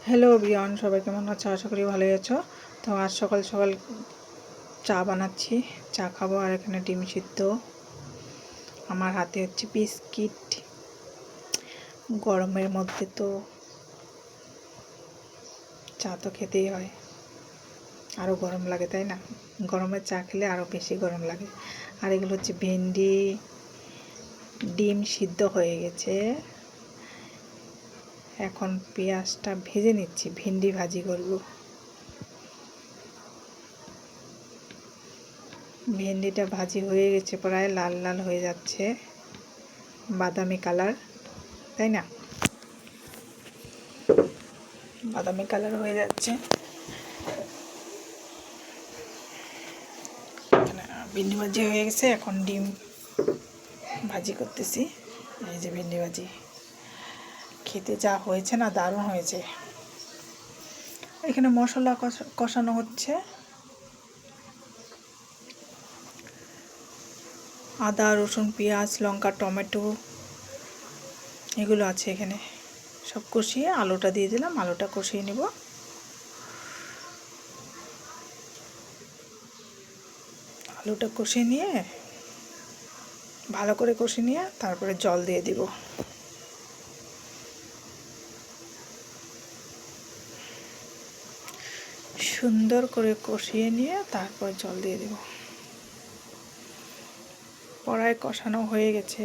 Hello everyone, সবাই কেমন আছো? আশা করি ভালোই আছো। তো আজ সকাল সকাল চা বানাচ্ছি, চা খাবো। আর এখানে ডিম সিদ্ধ, আমার হাতে হচ্ছে বিস্কিট। গরমের মধ্যে তো চা তো খেতেই হয়, আরও গরম লাগে তাই না? গরমের চা খেলে আরও বেশি গরম লাগে। আর এগুলো হচ্ছে ভেন্ডি, ডিম সিদ্ধ হয়ে গেছে। এখন পেঁয়াজটা ভেজে নিচ্ছি, ভেন্ডি ভাজি করবো। ভেন্ডিটা ভাজি হয়ে গেছে, প্রায় লাল লাল হয়ে যাচ্ছে, বাদামি কালার, তাই না? বাদামি কালার হয়ে যাচ্ছে। ভেন্ডি ভাজি হয়ে গেছে, এখন ডিম ভাজি করতেছি। এই যে ভেন্ডি ভাজি, খেতে যা হয়েছে না, দারুণ হয়েছে। এখানে মশলা কষানো হচ্ছে। আদা, রসুন, পেঁয়াজ, লঙ্কা, টমেটো এগুলো আছে এখানে। সব কষিয়ে আলুটা দিয়ে দিলাম, আলুটা কষিয়ে নেব। আলুটা কষিয়ে নিয়ে, ভালো করে কষিয়ে নিয়ে তারপরে জল দিয়ে দিব। সুন্দর করে কষিয়ে নিয়ে তারপর জল দিয়ে দেব। কড়াই কষানো হয়ে গেছে।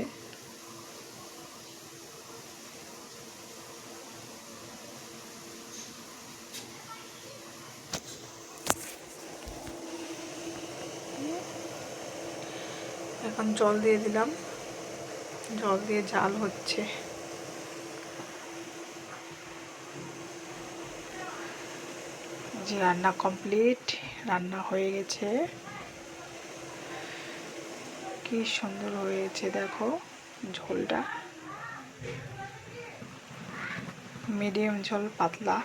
এখন জল দিয়ে দিলাম, জল দিয়ে জাল হচ্ছে। যে রান্না কমপ্লিট, রান্না হয়ে গেছে। কি সুন্দর হয়েছে দেখো। ঝোলটা মিডিয়াম ঝোল, পাতলা।